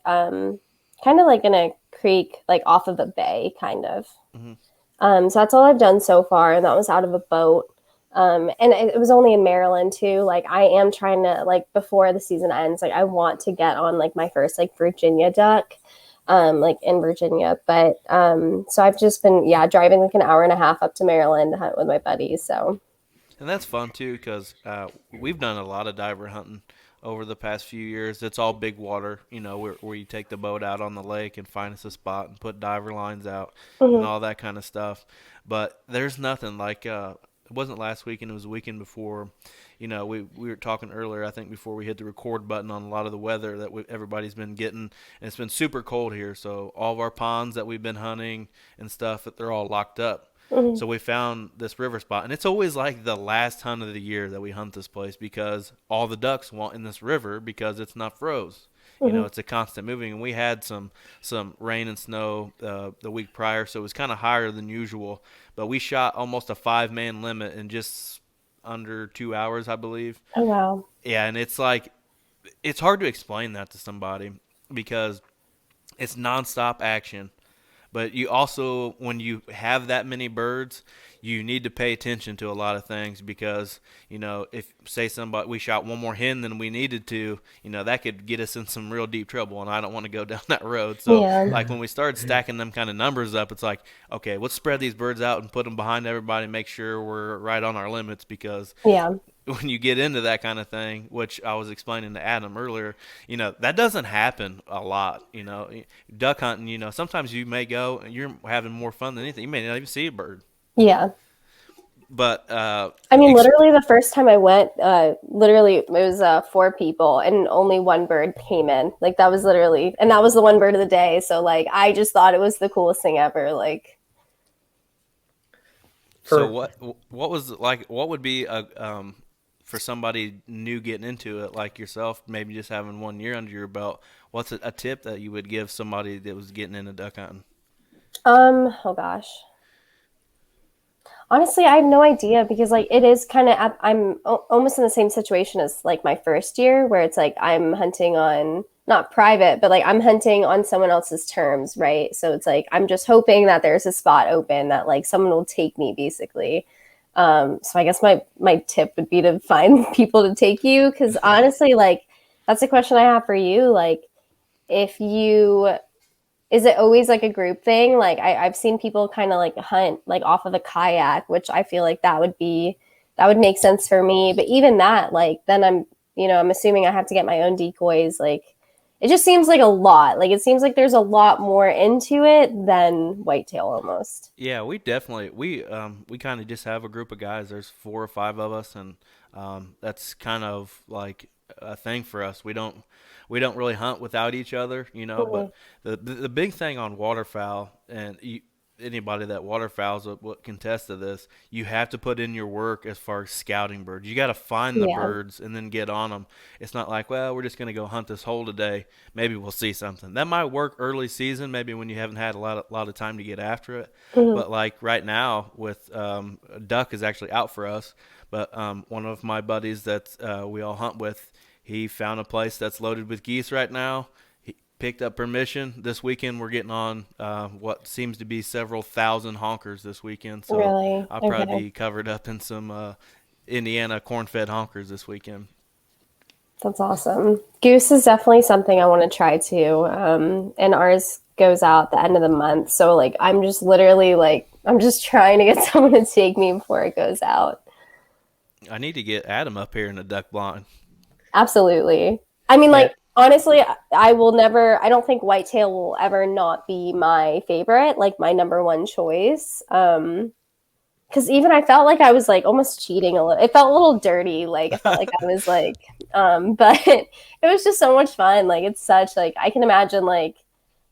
in a creek, like off of a bay kind of. Hmm. So that's all I've done so far, and that was out of a boat. And it was only in Maryland too. Like I am trying to like before the season ends, like I want to get on like my first like Virginia duck, like in Virginia. But so I've just been driving like an hour and a half up to Maryland to hunt with my buddies. So And that's fun too, because we've done a lot of diver hunting over the past few years. It's all big water, where you take the boat out on the lake and find us a spot and put diver lines out and mhm. all that kind of stuff. But there's nothing like it wasn't last weekend; it was the weekend before. We were talking earlier, I think, before we hit the record button on a lot of the weather that everybody's been getting, and it's been super cold here. So all of our ponds that we've been hunting and stuff, they're all locked up. Mhm. So we found this river spot, and it's always like the last hunt of the year that we hunt this place because all the ducks want in this river because it's not froze. Mhm. It's a constant moving, and we had some rain and snow the week prior, so it was kind of higher than usual. But we shot almost a 5-man limit in just under 2 hours, I believe. Oh wow. Yeah, and it's like it's hard to explain that to somebody because it's nonstop action, But you also, when you have that many birds, you need to pay attention to a lot of things because, if say somebody we shot one more hen than we needed to, that could get us in some real deep trouble, and I don't want to go down that road. So, Yeah. like when we started stacking them kind of numbers up, it's like, okay, let's spread these birds out and put them behind everybody, and make sure we're right on our limits because Yeah. when you get into that kind of thing, which I was explaining to Adam earlier, that doesn't happen a lot. Duck hunting, sometimes you may go and you're having more fun than anything. You may not even see a bird. Yeah. But I mean, literally, the first time I went, literally, it was 4 people, and only one bird came in. Like that was literally, and that was the one bird of the day. So like, I just thought it was the coolest thing ever. Like, so For what was like? What would be a for somebody new getting into it like yourself, maybe just having 1 year under your belt? What's a tip that you would give somebody that was getting into duck hunting? oh gosh, honestly, I have no idea because like it is kind of I'm almost in the same situation as like my first year where it's like I'm hunting on not private, but like I'm hunting on someone else's terms, right? So it's like I'm just hoping that there's a spot open that like someone will take me basically. So I guess my tip would be to find people to take you because honestly, like that's a question I have for you. Like if you is it always like a group thing? Like I've seen people kind of like hunt like off of a kayak, which I feel like that would make sense for me. But even that, like then I'm assuming I have to get my own decoys. Like it just seems like a lot. Like it seems like there's a lot more into it than whitetail almost. Yeah, we definitely we kind of just have a group of guys. There's 4 or 5 of us, and that's kind of like a thing for us. We don't really hunt without each other, Mhm. But the big thing on waterfowl, and anybody that waterfowls what can attest to this, you have to put in your work as far as scouting birds. You got to find the Yeah. birds and then get on them. It's not like, well, we're just going to go hunt this hole today. Maybe we'll see something. That might work early season, maybe when you haven't had a lot of time to get after it. Mhm. But like right now, with duck is actually out for us. But one of my buddies that we all hunt with, he found a place that's loaded with geese right now. He picked up permission. This weekend we're getting on what seems to be several thousand honkers this weekend. So Really? I'll Okay. probably be covered up in some Indiana corn-fed honkers this weekend. That's awesome. Goose is definitely something I want to try too. And ours goes out the end of the month. So like I'm just literally like I'm just trying to get someone to take me before it goes out. I need to get Adam up here in the duck blind. Absolutely. I mean yeah, like honestly I will never I don't think whitetail will ever not be my favorite, like my number one choice. Because even I felt like I was like almost cheating a little. It felt a little dirty. Like I felt like I was like, but it was just so much fun. Like it's such like I can imagine like,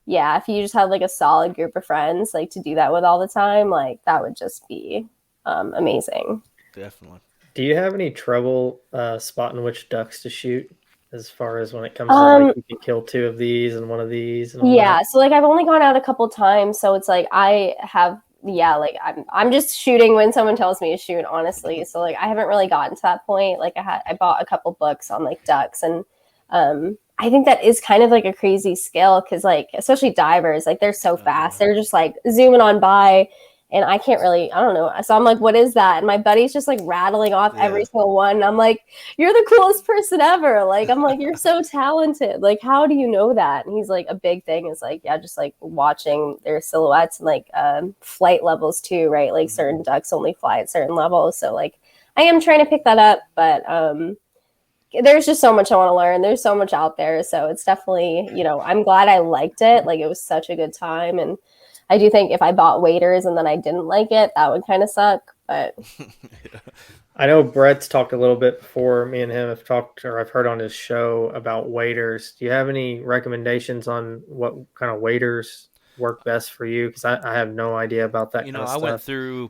yeah, if you just had like a solid group of friends like to do that with all the time, like that would just be amazing. Definitely. do you have any trouble spotting which ducks to shoot as far as when it comes to like Um, you can kill two of these and one of these and all Yeah, that? so like I've only gone out a couple times, so it's like I have yeah, like I'm just shooting when someone tells me to shoot, honestly. So like I haven't really gotten to that point. Like I bought a couple books on like ducks and I think that is kind of like a crazy skill because like especially divers, like they're so fast. Yeah. They're just like zooming on by and I can't really I don't know. So I'm like, what is that? And my buddy's just like rattling off every Yeah. single one. And I'm like, you're the coolest person ever. Like, I'm like, you're so talented. Like, how do you know that? And he's like, a big thing is like, yeah, just like watching their silhouettes and like flight levels too, right? Like Mhm. certain ducks only fly at certain levels. So like, I am trying to pick that up, but there's just so much I want to learn. There's so much out there. So it's definitely, I'm glad I liked it. Like it was such a good time. And I do think if I bought waders and then I didn't like it, that would kind of suck. But Yeah. I know Brett's talked a little bit before. Me and him have talked, or I've heard on his show about waders. Do you have any recommendations on what kind of waders work best for you? Because I have no idea about that kind of I went stuff.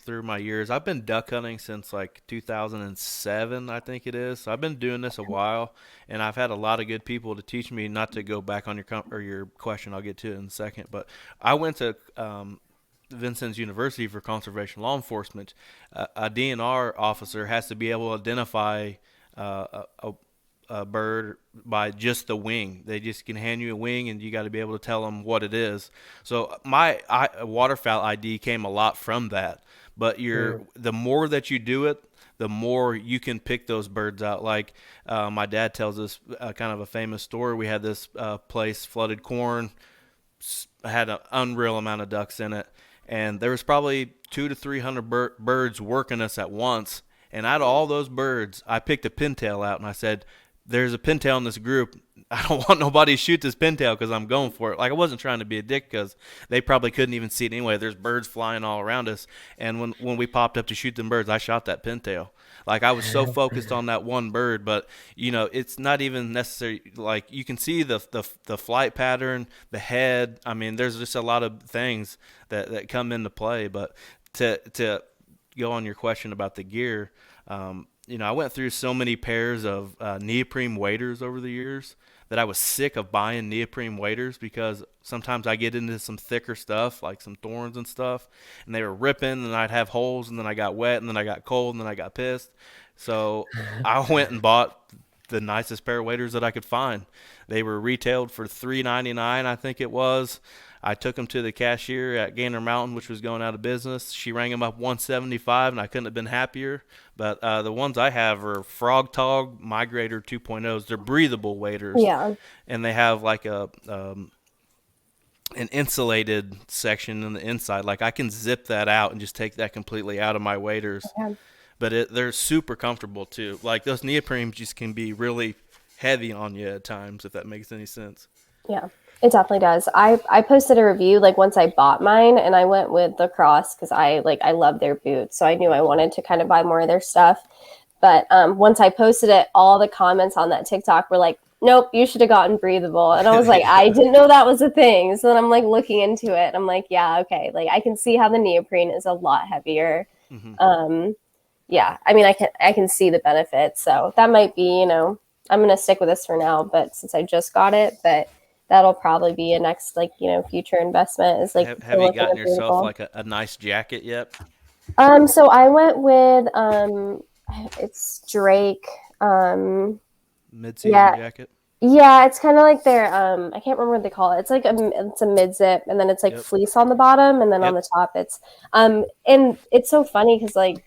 through my years. I've been duck hunting since like 2007, I think it is. So I've been doing this a while, and I've had a lot of good people to teach me. Not to go back on your question, I'll get to it in a second. But I went to Vincennes University for conservation law enforcement. A DNR officer has to be able to identify a a bird by just the wing. They just can hand you a wing, and you got to be able to tell them what it is. So waterfowl ID came a lot from that. But Mm. the more that you do it, the more you can pick those birds out. Like my dad tells us kind of a famous story. We had this place, flooded corn, had an unreal amount of ducks in it, and there was probably 200 to 300 birds working us at once. And out of all those birds, I picked a pintail out, and I said, "There's a pintail in this group. I don't want nobody to shoot this pintail because I'm going for it." Like I wasn't trying to be a dick because they probably couldn't even see it anyway. There's birds flying all around us, and when we popped up to shoot them birds, I shot that pintail. Like I was so focused on that one bird, but it's not even necessary. Like you can see the flight pattern, the head. I mean, there's just a lot of things that come into play. But to go on your question about the gear, I went through so many pairs of neoprene waders over the years that I was sick of buying neoprene waders because sometimes I get into some thicker stuff, like some thorns and stuff, and they were ripping, and I'd have holes, and then I got wet, and then I got cold, and then I got pissed. So I went and bought the nicest pair of waders that I could find. They were retailed for $3.99, I think it was. I took them to the cashier at Gainer Mountain, which was going out of business. She rang them up 175, and I couldn't have been happier. But the ones I have are Frog Tog Migrator 2.0s. They're breathable waders, Yeah. and they have like an insulated section in the inside. Like I can zip that out and just take that completely out of my waders. Yeah. But they're super comfortable too. Like those neoprenes just can be really heavy on you at times, if that makes any sense. Yeah, it definitely does. I posted a review like once I bought mine, and I went with the Cross because I love their boots, so I knew I wanted to kind of buy more of their stuff. But once I posted it, all the comments on that TikTok were like, "Nope, you should have gotten breathable." And I was like, I didn't know that was a thing. So then I'm like looking into it. I'm like, yeah, okay. Like I can see how the neoprene is a lot heavier. Hmm. Yeah, I mean, I can see the benefits. So that might be, I'm gonna stick with this for now. But since I just got it, but that'll probably be a next like future investment is like Have you gotten yourself like a nice jacket yet? So I went with it's Drake. Mid-season Yeah, jacket? yeah, it's kind of like their I can't remember what they call it. It's like it's a mid zip, and then it's like Yep. fleece on the bottom, and then on Yep. the top it's and it's so funny because like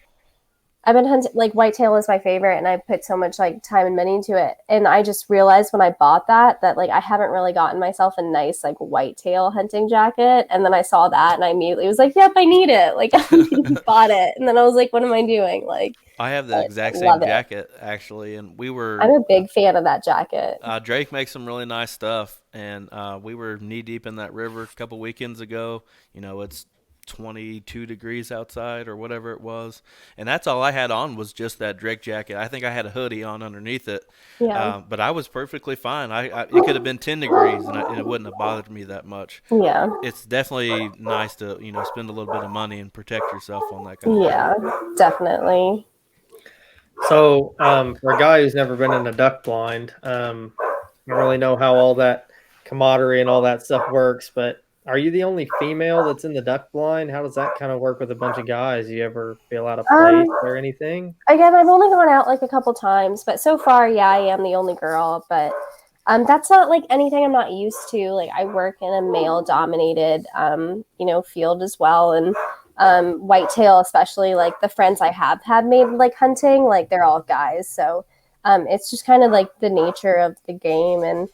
I've been hunting like whitetail is my favorite, and I put so much like time and money into it. And I just realized when I bought that like I haven't really gotten myself a nice like whitetail hunting jacket. And then I saw that, and I immediately was like, "Yep, I need it." Like I immediately bought it, and then I was like, "What am I doing?" Like, I have the I exact same love it. jacket actually, and we I'm were a big fan of that jacket. Drake makes some really nice stuff, and we were knee deep in that river a couple weekends ago. It's 22 degrees outside or whatever it was, and that's all I had on was just that Drake jacket. I think I had a hoodie on underneath it, Yeah, but I was perfectly fine. It could have been 10 degrees, and it wouldn't have bothered me that much. yeah, It's definitely nice to spend a little bit of money and protect yourself on that kind of thing. yeah, definitely. So, for a guy who's never been in a duck blind, I don't really know how all that camaraderie and all that stuff works, but are you the only female that's in the duck blind? How does that kind of work with a bunch of guys? Do you ever feel out of place Um, or anything? Again, I've only gone out like a couple times, but so far, yeah, I am the only girl. But that's not like anything I'm not used to. Like I work in a male dominated field as well, and whitetail especially. Like the friends I have had made like hunting, like they're all guys. So it's just kind of like the nature of the game. And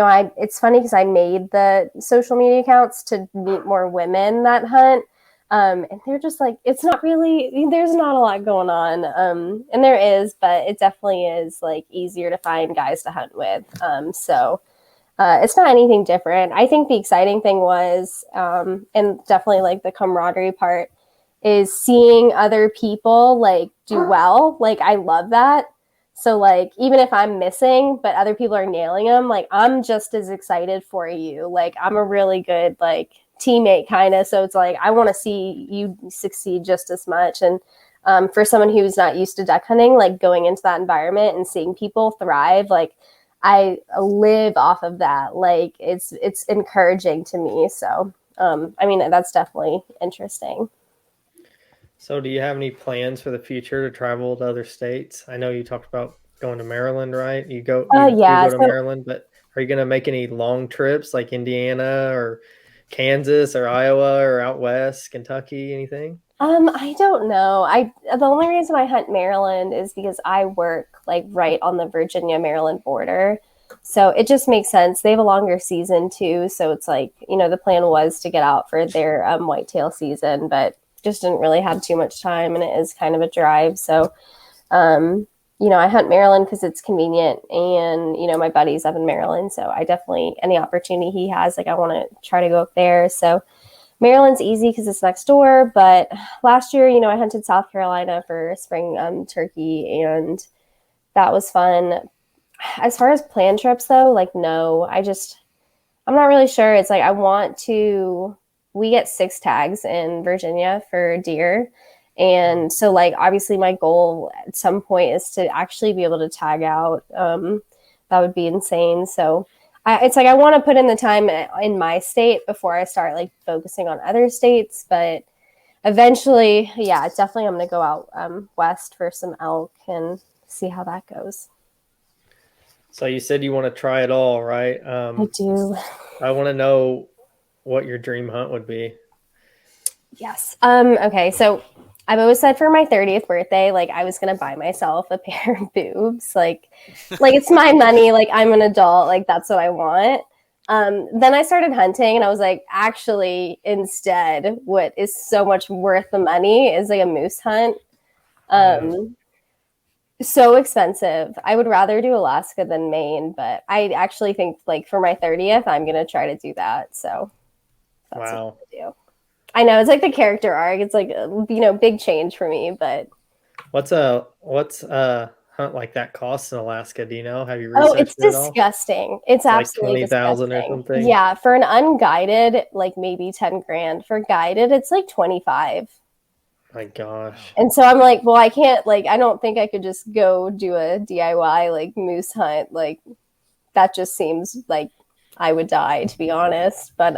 I it's funny because I made the social media accounts to meet more women that hunt. And they're just like, it's not really, there's not a lot going on. And there is, but it definitely is like easier to find guys to hunt with. So it's not anything different. I think the exciting thing was, and definitely like the camaraderie part is seeing other people like do well. Like I love that. So like even if I'm missing, but other people are nailing them, like I'm just as excited for you. Like I'm a really good like teammate kind of. So it's like I want to see you succeed just as much. And for someone who's not used to duck hunting, like going into that environment and seeing people thrive, like I live off of that. Like it's encouraging to me. So I mean that's definitely interesting. So, do you have any plans for the future to travel to other states? I know you talked about going to Maryland, right? You do Yeah. go to So Maryland, but are you going to make any long trips like Indiana or Kansas or Iowa or out west, Kentucky, anything? I don't know. The only reason I hunt Maryland is because I work like right on the Virginia Maryland border. So it just makes sense. They have a longer season too, so it's like, the plan was to get out for their whitetail season, but just didn't really have too much time and it is kind of a drive. So um I hunt Maryland because it's convenient and my buddy's up in Maryland, so I definitely any opportunity he has, like I want to try to go up there. So Maryland's easy because it's next door, but last year, I hunted South Carolina for spring turkey, and that was fun. As far as planned trips, though, like no, I'm not really sure. It's like I want to. We get 6 tags in Virginia for deer, and so like obviously my goal at some point is to actually be able to tag out. That would be insane. So it's like I want to put in the time in my state before I start like focusing on other states. But eventually, yeah, it's definitely I'm going to go out west for some elk and see how that goes. So you said you want to try it all, right? I do. I want to know what your dream hunt would be. Yes. Okay. So I've always said for my 30th birthday, like I was gonna buy myself a pair of boobs. Like it's my money. Like I'm an adult. Like that's what I want. Then I started hunting, and I was like, actually, instead, what is so much worth the money is like a moose hunt. Um, so expensive. I would rather do Alaska than Maine, but I actually think like for my 30th, I'm gonna try to do that. So that's what I'm Wow. gonna do. I know it's like the character arc. It's like big change for me, but What's a hunt like that cost in Alaska? Do you know? Have you oh, it's researched it at all? disgusting. It's It's like absolutely 20,000 or disgusting. something. Yeah, for an unguided, like maybe 10 grand. For guided, it's like 25. My gosh. And so I'm like, well, I can't like I don't think I could just go do a DIY like moose hunt. Like that just seems like I would die, to be honest. But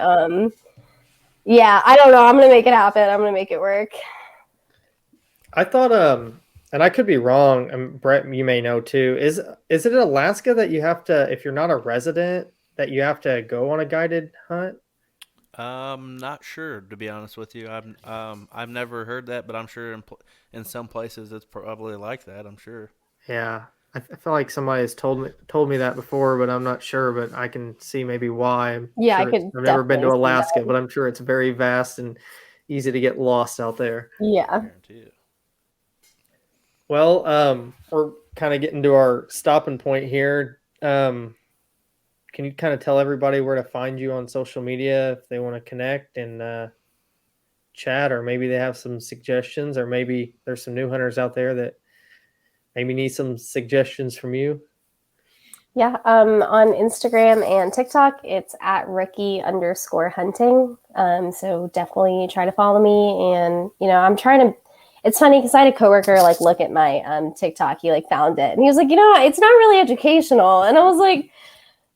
yeah, I don't know. I'm gonna make it happen. I'm gonna make it work. I thought and I could be wrong, and Brett, you may know too. Is it Alaska that you have to, if you're not a resident, that you have to go on a guided hunt? Not sure to be honest with you. I've never heard that, but I'm sure in some places it's probably like that. I'm sure. Yeah. I feel like somebody has told me that before, but I'm not sure. But I can see maybe why. I'm Yeah, I sure could I've never been to definitely see Alaska, that. but I'm sure it's very vast and easy to get lost out there. Yeah. Guarantee it. Well, we're kind of getting to our stopping point here. Can you kind of tell everybody where to find you on social media if they want to connect and chat, or maybe they have some suggestions, or maybe there's some new hunters out there that maybe need some suggestions from you? Yeah, on Instagram and TikTok, it's at rookie_hunting. So definitely try to follow me. And, I'm trying to, it's funny because I had a coworker like look at my TikTok. He like found it and he was like, it's not really educational. And I was like,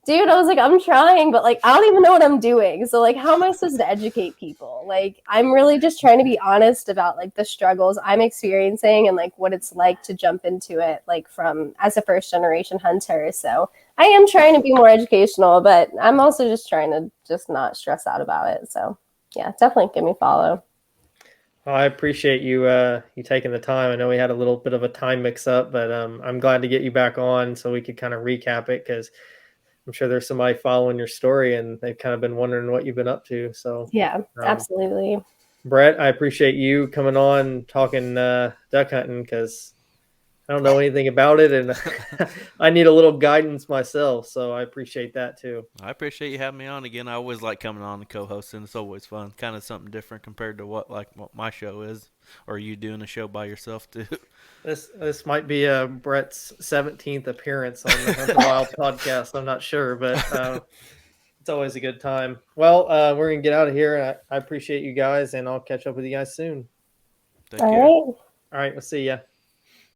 dude, I was like, I'm trying, but like, I don't even know what I'm doing. So like, how am I supposed to educate people? Like, I'm really just trying to be honest about like the struggles I'm experiencing and like what it's like to jump into it, like from as a first generation hunter. So I am trying to be more educational, but I'm also just trying to just not stress out about it. So yeah, definitely give me a follow. Well, I appreciate you taking the time. I know we had a little bit of a time mix up, but I'm glad to get you back on so we could kind of recap it, because I'm sure there's somebody following your story and they've kind of been wondering what you've been up to. So, Yeah, um, absolutely. Brett, I appreciate you coming on talking duck hunting, because I don't know anything about it and I need a little guidance myself. So I appreciate that too. I appreciate you having me on again. I always like coming on and co-hosting. It's always fun. Kind of something different compared to what my show is, or you doing a show by yourself too. This might be Brett's 17th appearance on the Hunt the Wild podcast. I'm not sure, but it's always a good time. Well, we're gonna get out of here. I appreciate you guys, and I'll catch up with you guys soon. Take All care. right. All right, we'll see ya.